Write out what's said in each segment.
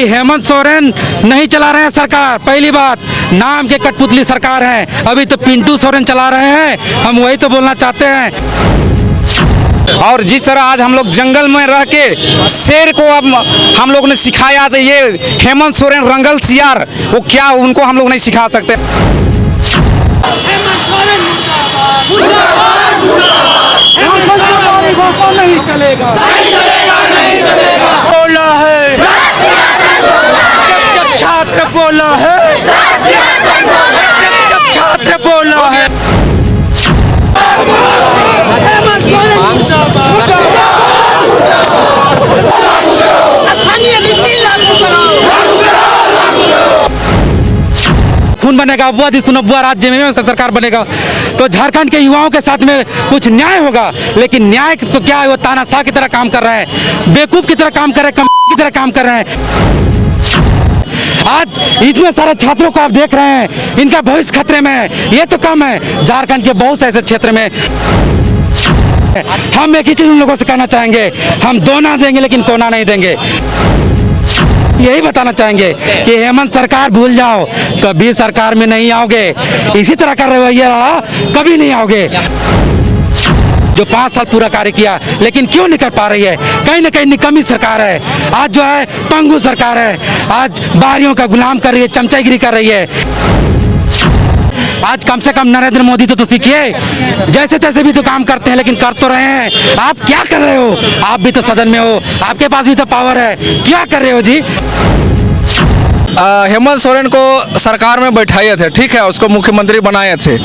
हेमंत सोरेन नहीं चला रहे हैं सरकार। पहली बात, नाम के कठपुतली सरकार है, अभी तो पिंटू सोरेन चला रहे हैं। हम वही तो बोलना चाहते हैं। और जिस तरह आज हम लोग जंगल में रह के शेर को अब हम लोग ने सिखाया, तो ये हेमंत सोरेन रंगल सियार वो क्या, उनको हम लोग नहीं सिखा सकते। नहीं चलेगा, नहीं चलेगा, नहीं चलेगा। बोला है जब छात्र बोला है, जब छात्र बोला है। खून बनेगा, बुआ दी सुनो बुआ राज्य में सरकार बनेगा तो झारखंड के युवाओं के साथ में कुछ न्याय होगा। लेकिन न्याय तो क्या है, वो तानाशाह की तरह काम कर रहे हैं, बेवकूफ की तरह काम कर रहे हैं, की तरह काम कर रहे हैं। आज इतने सारे छात्रों को आप देख रहे हैं, इनका भविष्य खतरे में है। ये तो कम है, झारखंड के बहुत से ऐसे क्षेत्र में हम एक ही चीज उन लोगों से कहना चाहेंगे, हम दोना देंगे लेकिन कोना नहीं देंगे। यही बताना चाहेंगे कि हेमंत सरकार भूल जाओ, कभी सरकार में नहीं आओगे। इसी तरह का रवैया रहा, कभी नहीं आओगे। जो 5 साल पूरा कार्य किया लेकिन क्यों नहीं कर पा रही है, कहीं ना कहीं निकम्मी सरकार है। आज जो है पंगु सरकार है, आज बाहरियों का गुलाम कर रही है, चमचागिरी कर रही है। आज कम से कम नरेंद्र मोदी तो सीखिए, जैसे तैसे भी तो काम करते हैं लेकिन कर तो रहे हैं। आप क्या कर रहे हो? आप भी तो सदन में हो, आपके पास भी तो पावर है, क्या कर रहे हो जी? हेमंत सोरेन को सरकार में बैठाए थे, ठीक है, उसको मुख्यमंत्री बनाए थे,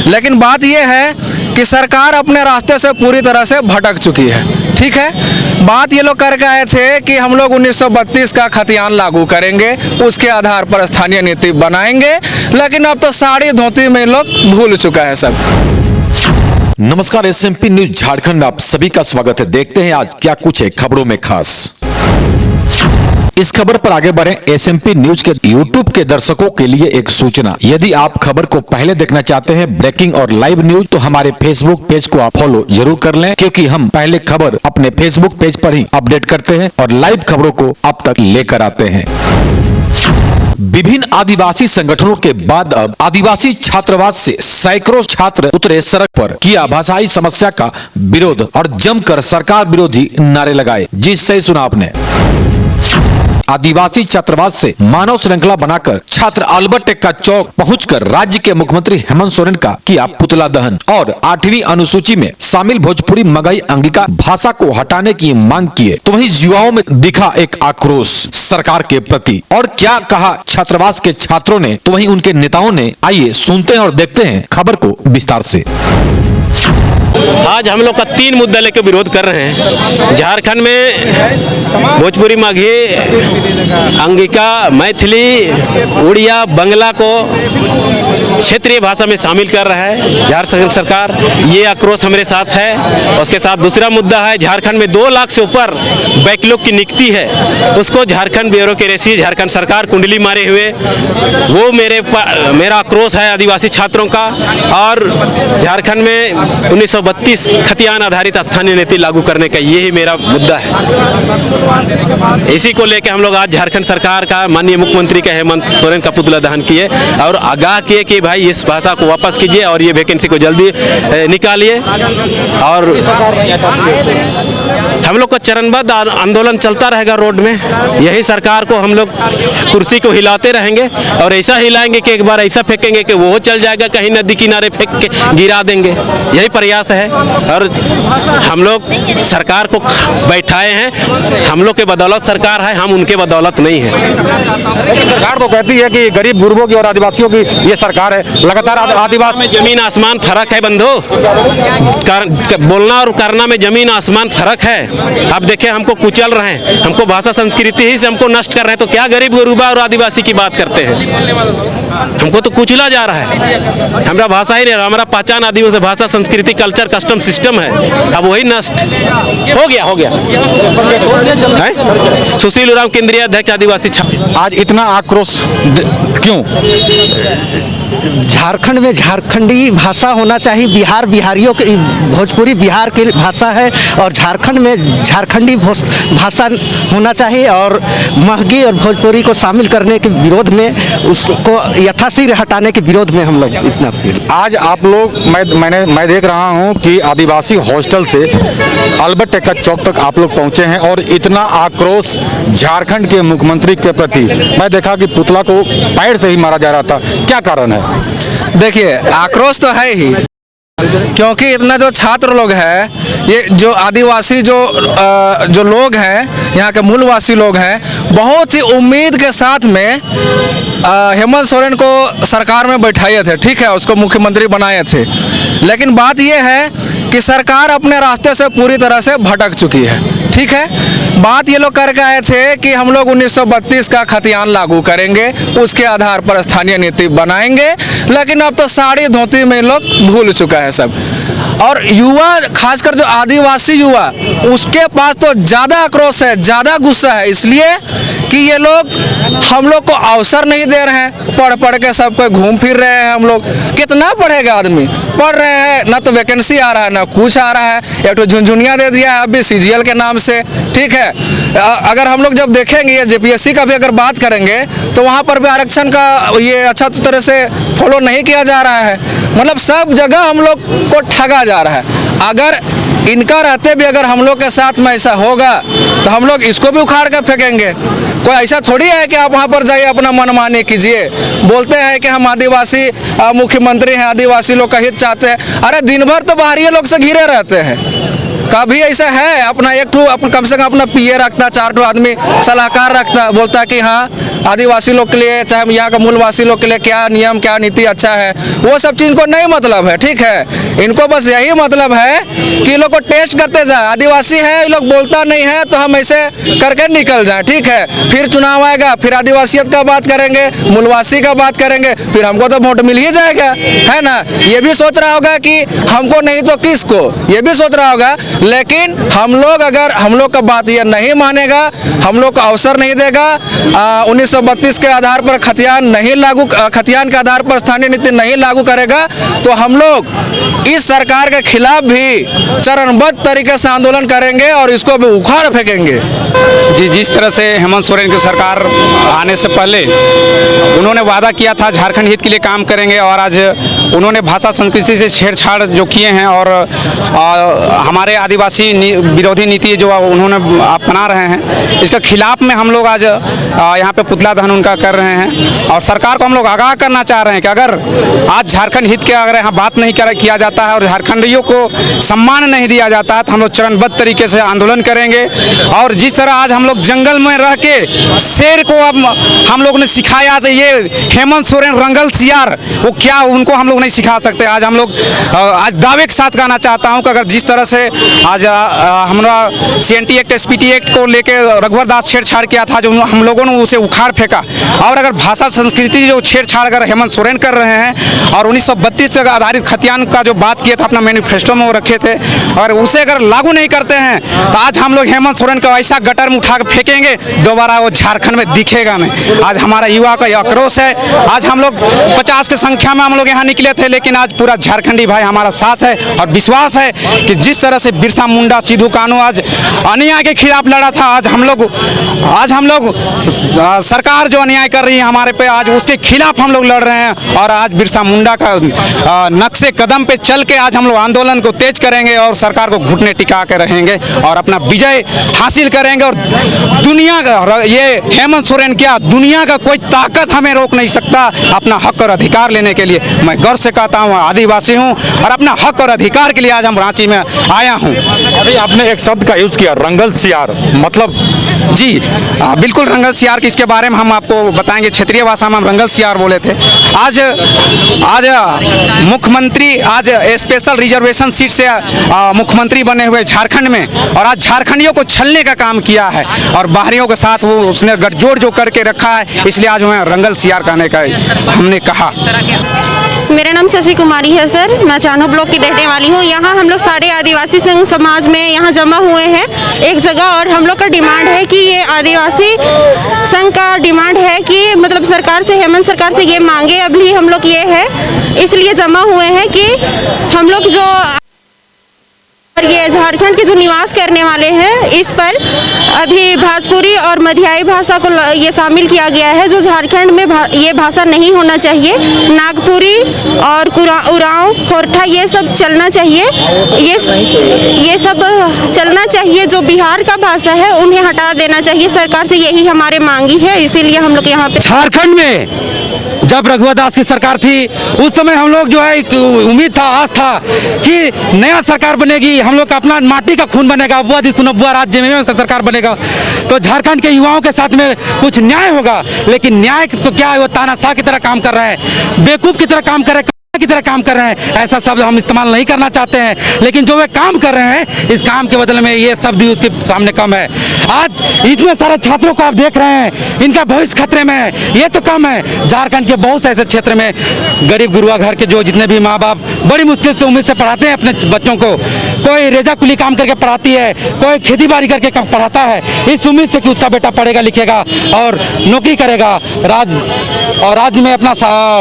लेकिन बात यह है कि सरकार अपने रास्ते से पूरी तरह से भटक चुकी है। ठीक है, बात ये लोग करके आए थे कि हम लोग 1932 का खतियान लागू करेंगे, उसके आधार पर स्थानीय नीति बनाएंगे, लेकिन अब तो साड़ी धोती में लोग भूल चुका है सब। नमस्कार, SMP न्यूज झारखंड में आप सभी का स्वागत है। देखते हैं आज क्या कुछ है खबरों में खास। इस खबर पर आगे बढ़े, SMP न्यूज के YouTube के दर्शकों के लिए एक सूचना। यदि आप खबर को पहले देखना चाहते हैं, ब्रेकिंग और लाइव न्यूज, तो हमारे Facebook पेज को आप फॉलो जरूर कर लें, क्योंकि हम पहले खबर अपने Facebook पेज पर ही अपडेट करते हैं और लाइव खबरों को आप तक लेकर आते हैं। विभिन्न आदिवासी संगठनों के बाद अब आदिवासी छात्रावास से सैकड़ों छात्र उतरे सड़क पर, किया भाषाई समस्या का विरोध और जमकर सरकार विरोधी नारे लगाए। जी सही सुना आपने। आदिवासी छात्रावास से मानव श्रृंखला बनाकर छात्र अल्बर्ट एक्का चौक पहुंचकर राज्य के मुख्यमंत्री हेमंत सोरेन का किया पुतला दहन और 8वीं अनुसूची में शामिल भोजपुरी मगही अंगिका भाषा को हटाने की मांग किए। तो वहीं युवाओं में दिखा एक आक्रोश सरकार के प्रति। और क्या कहा छात्रावास के छात्रों ने, तो वहीं उनके नेताओं ने। आइए सुनते हैं और देखते हैं खबर को विस्तार से। आज हम लोग का 3 मुद्दा लेकर विरोध कर रहे हैं। झारखंड में भोजपुरी मगही अंगिका मैथिली उड़िया बंगला को क्षेत्रीय भाषा में शामिल कर रहा है झारखंड सरकार, ये आक्रोश हमारे साथ है। उसके साथ दूसरा मुद्दा है, झारखंड में 2 लाख से ऊपर बैकलॉग की नियुक्ति है, उसको झारखंड ब्यूरोक्रेसी झारखंड सरकार कुंडली मारे हुए, वो मेरा आक्रोश है आदिवासी छात्रों का। और झारखंड में 1932 खतियान आधारित स्थानीय नीति लागू करने का यही मेरा मुद्दा है। इसी को लेकर हम लोग आज झारखंड सरकार का माननीय मुख्यमंत्री का हेमंत सोरेन का पुतला दहन किए और आगाह किए कि भाई इस भाषा को वापस कीजिए और ये वैकेंसी को जल्दी निकालिए। और हम लोग का चरणबद्ध आंदोलन चलता रहेगा रोड में। यही सरकार को हम लोग कुर्सी को हिलाते रहेंगे और ऐसा हिलाएंगे कि एक बार ऐसा फेंकेंगे कि वो चल जाएगा, कहीं नदी किनारे फेंक के गिरा देंगे। यही प्रयास है और हम लोग सरकार को बैठाए हैं। हम लोग के बदौलत सरकार है, हम उनके बदौलत नहीं है। सरकार तो कहती है कि गरीब गुरबों की और आदिवासियों की ये सरकार है। लगातार आदिवासी में जमीन आसमान फर्क है बंधु, बोलना और करना में जमीन आसमान फर्क है। आप देखें, हमको कुचल रहे हैं, हमको भाषा संस्कृति ही से हमको नष्ट कर रहे हैं, तो क्या गरीब गुरबा और आदिवासी की बात करते हैं। हमको तो कुचला जा रहा है, हमारा भाषा ही नहीं रहा, हमारा पहचान आदिवासी से भाषा, संस्कृति, कल्चर, कस्टम, सिस्टम है, अब वही नष्ट हो गया है। सुशील उरांव केंद्रीय अध्यक्ष आदिवासी आज इतना आक्रोश क्यों? झारखंड में झारखंडी भाषा होना चाहिए, बिहार बिहारियों की, भोजपुरी बिहार की भाषा है और झारखंड में झारखंडी भाषा होना चाहिए और महगी और भोजपुरी को शामिल करने के विरोध में, उसको यथाशीघ्र हटाने के विरोध में हम लोग इतना आज आप लोग मैं देख रहा हूं कि आदिवासी हॉस्टल से अल्बर्ट एक्का चौक तक आप लोग पहुंचे हैं और इतना आक्रोश झारखंड के मुख्यमंत्री के प्रति। मैं देखा कि पुतला को पैर से ही मारा जा रहा था, क्या कारण है? देखिए, आक्रोश तो है ही, क्योंकि इतना जो छात्र लोग हैं, ये जो आदिवासी जो लोग हैं, यहाँ के मूलवासी लोग हैं, बहुत ही उम्मीद के साथ में हेमंत सोरेन को सरकार में बैठाए थे, ठीक है, उसको मुख्यमंत्री बनाए थे। लेकिन बात ये है कि सरकार अपने रास्ते से पूरी तरह से भटक चुकी है, ठीक है। बात ये लोग करके आए थे कि हम लोग 1932 का खतियान लागू करेंगे, उसके आधार पर स्थानीय नीति बनाएंगे, लेकिन अब तो साड़ी धोती में लोग भूल चुका है सब। और युवा, खासकर जो आदिवासी युवा, उसके पास तो ज़्यादा आक्रोश है, ज़्यादा गुस्सा है, इसलिए कि ये लोग हम लोग को अवसर नहीं दे रहे हैं। पढ़ के सब कोई घूम फिर रहे हैं, हम लोग कितना पढ़ेगा आदमी, पढ़ रहे हैं, ना तो वैकेंसी आ रहा है ना कुछ आ रहा है, एक तो झुनझुनिया दे दिया है अभी CGL के नाम से, ठीक है। अगर हम लोग जब देखेंगे ये JPSC का भी अगर बात करेंगे तो वहाँ पर भी आरक्षण का ये अच्छा तरह से फॉलो नहीं किया जा रहा है, मतलब सब जगह हम लोग को ठगा जा रहा है। अगर इनका रहते भी अगर हम लोग के साथ में ऐसा होगा तो हम लोग इसको भी उखाड़ कर फेंकेंगे। कोई ऐसा थोड़ी है कि आप वहाँ पर जाइए अपना मनमानी कीजिए। बोलते हैं कि हम आदिवासी मुख्यमंत्री हैं, आदिवासी लोग का हित चाहते हैं, अरे दिन भर तो बाहरी लोग से घिरे रहते हैं। कभी ऐसा है अपना एक ठो कम से कम अपना PA रखता, 4 आदमी सलाहकार रखता, बोलता कि हाँ आदिवासी लोग के लिए, चाहे यहाँ का मूलवासी लोग के लिए क्या नियम क्या नीति अच्छा है, वो सब चीज़ को नहीं मतलब है, ठीक है। इनको बस यही मतलब है कि इन लोग को टेस्ट करते जाए, आदिवासी है, ये लोग बोलता नहीं है तो हम ऐसे करके निकल जाए, ठीक है। फिर चुनाव आएगा, फिर आदिवासियत का बात करेंगे, मूलवासी का बात करेंगे, फिर हमको तो वोट मिल ही जाएगा, है ना। ये भी सोच रहा होगा कि हमको नहीं तो किसको, ये भी सोच रहा होगा। लेकिन हम लोग, अगर हम लोग का बात ये नहीं मानेगा, हम लोग को अवसर नहीं देगा, 1932 के आधार पर खतियान के आधार पर स्थानीय नीति नहीं लागू करेगा, तो हम लोग इस सरकार के खिलाफ भी चरणबद्ध तरीके से आंदोलन करेंगे और इसको भी उखाड़ फेंकेंगे। जी, जिस तरह से हेमंत सोरेन की सरकार आने से पहले उन्होंने वादा किया था झारखंड हित के लिए काम करेंगे, और आज उन्होंने भाषा संस्कृति से छेड़छाड़ जो किए हैं और हमारे आदिवासी विरोधी नीति जो उन्होंने अपना रहे हैं, इसके खिलाफ में हम लोग आज यहाँ पे पुतला दहन उनका कर रहे हैं। और सरकार को हम लोग आगाह करना चाह रहे हैं कि अगर आज झारखंड हित के अगर यहाँ बात नहीं किया जाता है और झारखंडियों को सम्मान नहीं दिया जाता है, तो हम लोग चरणबद्ध तरीके से आंदोलन करेंगे। और जिस तरह आज हम लोग जंगल में रह के शेर को अब हम लोग ने सिखाया, तो ये हेमंत सोरेन रंगल सियार वो क्या, उनको हम लोग नहीं सिखा सकते। आज हम लोग आज दावे के साथ कहना चाहता हूँ कि अगर जिस तरह से आज हमारा CNT एक्ट SPT एक्ट को लेके रघुवर दास छेड़छाड़ किया था, जो हम लोगों ने उसे उखाड़ फेंका, और अगर भाषा संस्कृति जो छेड़छाड़ कर हेमंत सोरेन कर रहे हैं और 1932 से आधारित खतियान का जो बात किया था अपना मैनिफेस्टो में वो रखे थे, और उसे अगर लागू नहीं करते हैं तो आज हम लोग हेमंत सोरेन को ऐसा गटर में उठा के फेंकेंगे, दोबारा वो झारखंड में दिखेगा नहीं। आज हमारा युवा का आक्रोश है। आज हम लोग 50 की संख्या में हम लोग यहाँ निकले थे, लेकिन आज पूरा झारखंडी भाई हमारा साथ है, और विश्वास है कि जिस तरह से बिरसा मुंडा, सिद्धू कानू आज अन्याय के खिलाफ लड़ा था, आज हम लोग सरकार जो अन्याय कर रही है हमारे पे, आज उसके खिलाफ हम लोग लड़ रहे हैं। और आज बिरसा मुंडा का नक्शे कदम पे चल के आज हम लोग आंदोलन को तेज करेंगे और सरकार को घुटने टिका के रहेंगे और अपना विजय हासिल करेंगे। और दुनिया का ये हेमंत सोरेन क्या, दुनिया का कोई ताकत हमें रोक नहीं सकता अपना हक और अधिकार लेने के लिए। मैं गर्व से कहता हूँ आदिवासी हूँ और अपना हक और अधिकार के लिए आज हम रांची में आया हूँ। अभी आपने एक शब्द का यूज किया, रंगल सियार, मतलब जी बिल्कुल रंगल सियार की इसके बारे में हम आपको बताएंगे। क्षेत्रीय भाषा में हम रंगल सियार बोले थे। आज आज मुख्यमंत्री आज स्पेशल रिजर्वेशन सीट से मुख्यमंत्री बने हुए झारखंड में, और आज झारखंडियों को छलने का काम किया है और बाहरियों के साथ वो उसने गठजोड़ जो करके रखा है, इसलिए आज हमें रंगल सियार कहने का हमने कहा। मेरा नाम शशि कुमारी है सर, मैं चानो ब्लॉक की रहने वाली हूँ। यहाँ हम लोग सारे आदिवासी संघ समाज में यहाँ जमा हुए हैं एक जगह, और हम लोग का डिमांड है कि ये आदिवासी संघ का डिमांड है कि मतलब सरकार से, हेमंत सरकार से ये मांगे अभी हम लोग ये है, इसलिए जमा हुए हैं कि हम लोग जो ये झारखंड के जो निवास करने वाले हैं, इस पर अभी भोजपुरी और मधियाई भाषा को ये शामिल किया गया है, जो झारखंड में ये भाषा नहीं होना चाहिए। नागपुरी और उरांव, खोरठा ये सब चलना चाहिए, ये सब चलना चाहिए। जो बिहार का भाषा है उन्हें हटा देना चाहिए। सरकार से यही हमारे मांगी है, इसीलिए हम लोग यहाँ पे। झारखंड में जब रघुवर दास की सरकार थी उस समय हम लोग जो है उम्मीद था, आस था कि नया सरकार बनेगी, हम लोग का अपना माटी का खून बनेगा, बुआ दी सुनो बुआ राज्य में उसका सरकार बनेगा, तो झारखंड के युवाओं के साथ में कुछ न्याय होगा। लेकिन न्याय तो क्या है, वो तानाशाह की तरह काम कर रहे हैं, बेवकूफ़ की तरह काम कर रहे हैं, की तरह काम कर रहे हैं। ऐसा शब्द हम इस्तेमाल नहीं करना चाहते हैं, लेकिन जो वे काम कर रहे हैं, इस काम के बदले में ये शब्द ही उसके सामने कम है। आज इतने सारे छात्रों को आप देख रहे हैं, इनका भविष्य खतरे में है, ये तो कम है। झारखंड के बहुत से ऐसे क्षेत्र में गरीब गुरुआ घर के जो जितने भी माँ बाप बड़ी मुश्किल से उम्मीद से पढ़ाते हैं अपने बच्चों को, कोई रेजा कुली काम करके पढ़ाती है, कोई खेती बाड़ी करके पढ़ाता है, इस उम्मीद से कि उसका बेटा पढ़ेगा लिखेगा और नौकरी करेगा, राज्य में अपना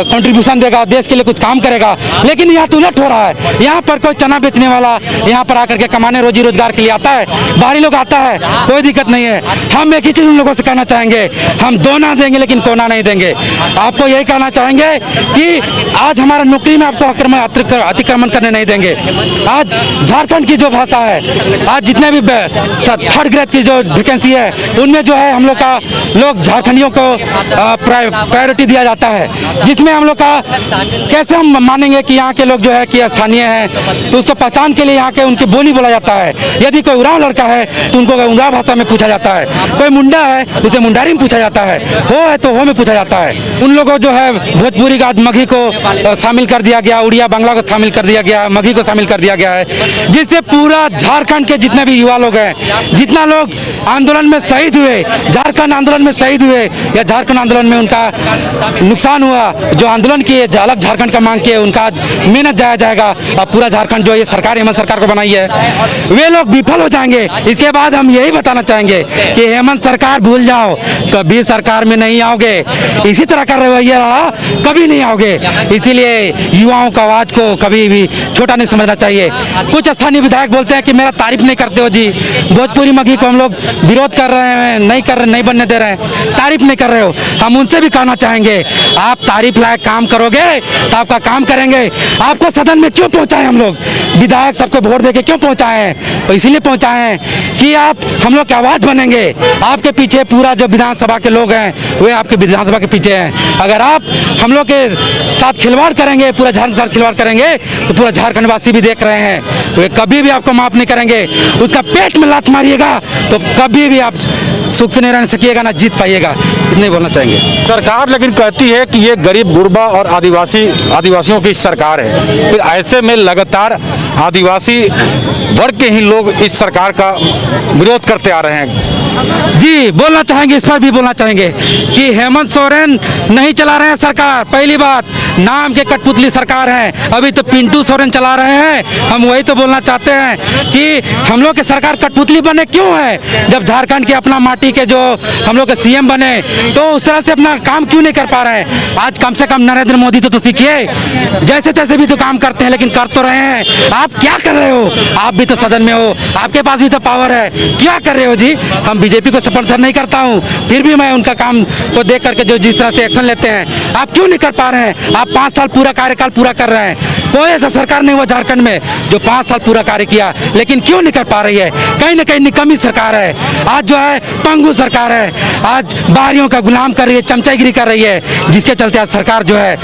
कंट्रीब्यूशन देगा, देश के लिए कुछ काम करेगा। लेकिन यहाँ तो उलट हो रहा है। यहाँ पर कोई चना बेचने वाला यहाँ पर आकर के कमाने रोजी रोजगार के लिए आता है, बाहरी लोग आता है, कोई दिक्कत नहीं है। हम एक ही चीज उन लोगों से कहना चाहेंगे, हम दोना देंगे लेकिन कोना नहीं देंगे। आपको यही कहना चाहेंगे कि आज हमारा नौकरी में आपको अतिक्रमण करने नहीं देंगे। आज झारखंड की जो भाषा है, आज जितने भी थर्ड ग्रेड की जो वैकेंसी है उनमें जो है हम लोग का लोग झारखंडियों को प्रायोरिटी दिया जाता है, जिसमें हम लोग का कैसे हम मानेंगे कि यहाँ के लोग जो है कि स्थानीय हैं, तो उसको पहचान के लिए यहाँ के उनकी बोली बोला जाता है। यदि कोई उरांव लड़का है तो उनको उरांव भाषा में पूछा जाता है, कोई मुंडा है उसे मुंडारी में पूछा जाता है तो हो में पूछा जाता है। उन लोगों जो है भोजपुरी का मगही को शामिल कर दिया गया, उड़िया बांग्ला को शामिल कर दिया गया, मगही को शामिल कर दिया गया है, जिससे पूरा झारखंड के जितने भी युवा लोग हैं, जितना लोग आंदोलन में शहीद हुए, झारखंड आंदोलन में शहीद हुए या झारखंड आंदोलन में उनका नुकसान हुआ, जो आंदोलन किए अलग झारखंड का मांग किए, उनका मेहनत जाया जाएगा। अब पूरा झारखंड जो ये सरकार हेमंत सरकार को बनाई है, वे लोग विफल हो जाएंगे। इसके बाद हम यही बताना चाहेंगे कि हेमंत सरकार भूल जाओ, कभी सरकार में नहीं आओगे। इसी तरह का रवैया रहा कभी नहीं आओगे। इसीलिए युवाओं का आवाज को कभी भी छोटा नहीं समझना चाहिए। कुछ स्थानीय विधायक बोलते हैं कि मेरा तारीफ नहीं करते हो जी, भोजपुरी मगही को हम लोग विरोध कर रहे हैं, नहीं बनने दे रहे हैं, तारीफ नहीं कर रहे हो। हम उनसे भी कहना चाहेंगे, आप तारीफ लायक काम करोगे तो आपका काम करेंगे। आपको सदन में क्यों पहुंचाए हम लोग, विधायक सबको वोट देके क्यों पहुंचाए हैं? तो इसीलिए पहुंचाए हैं कि आप हम लोग की आवाज बनेंगे। आपके पीछे पूरा जो विधानसभा के लोग हैं वे आपके विधानसभा के पीछे हैं। अगर आप हम लोग के साथ खिलवाड़ करेंगे, पूरा झारखंड साथ खिलवाड़ करेंगे, तो पूरा झारखंड वासी भी देख रहे हैं, वे कभी भी आपको माफ नहीं करेंगे। उसका पेट में लात मारिएगा तो कभी भी आप सुख से नहीं रह सकिएगा, ना जीत पाइएगा। इतने बोलना चाहेंगे। सरकार लेकिन कहती है कि ये गरीब गुरबा और आदिवासियों की सरकार है, फिर ऐसे में लगातार आदिवासी वर्ग के ही लोग इस सरकार का विरोध करते आ रहे हैं। जी बोलना चाहेंगे, इस पर भी बोलना चाहेंगे कि हेमंत सोरेन नहीं चला रहे हैं सरकार। पहली बात, नाम के कठपुतली सरकार है, अभी तो पिंटू सोरेन चला रहे हैं। हम वही तो बोलना चाहते हैं कि हम लोग की सरकार कठपुतली बने क्यों है? जब झारखंड के अपना माटी के जो हम लोग के सीएम बने तो उस तरह से अपना काम क्यों नहीं कर पा रहे हैं? आज कम से कम नरेंद्र मोदी तो सीखिए, जैसे तैसे भी तो काम करते हैं लेकिन कर तो रहे हैं। आप क्या कर रहे हो? आप भी तो सदन में हो, आपके पास भी तो पावर है, क्या कर रहे हो जी? हम बीजेपी को समर्थन नहीं करता हूं, फिर भी मैं उनका काम को देख करके जो जिस तरह से एक्शन लेते हैं, आप क्यों नहीं कर पा रहे हैं? आप 5 साल पूरा कार्यकाल पूरा कर रहे हैं, कोई ऐसा सरकार नहीं हुआ झारखंड में जो 5 साल पूरा कार्य किया, लेकिन क्यों नहीं कर पा रही है? कहीं ना कहीं निकम्मी सरकार है। आज जो है पंगु सरकार है, आज बाहरियों का गुलाम कर रही है, चमचागिरी कर रही है, जिसके चलते आज सरकार जो है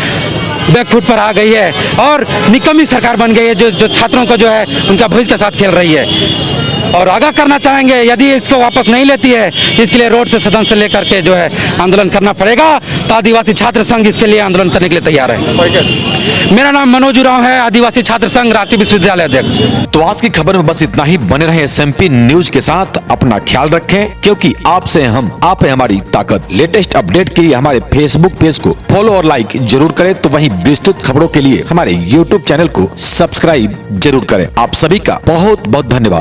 बैकफुट पर आ गई है और निकम्मी सरकार बन गई है, जो छात्रों को जो है उनका भविष्य के साथ खेल रही है। और आगाह करना चाहेंगे यदि इसको वापस नहीं लेती है इसके लिए रोड से सदन से लेकर के जो है आंदोलन करना पड़ेगा। तो आदिवासी छात्र संघ इसके लिए आंदोलन करने के लिए तैयार है। मेरा नाम मनोज उरांव है, आदिवासी छात्र संघ रांची विश्वविद्यालय अध्यक्ष। तो आज की खबर में बस इतना ही। बने रहे SMP न्यूज के साथ, अपना ख्याल रखें क्योंकि आपसे हम, आप है हमारी ताकत। लेटेस्ट अपडेट के लिए हमारे फेसबुक पेज को फॉलो और लाइक जरूर करें, तो वहीं विस्तृत खबरों के लिए हमारे YouTube चैनल को सब्सक्राइब जरूर करें। आप सभी का बहुत बहुत धन्यवाद।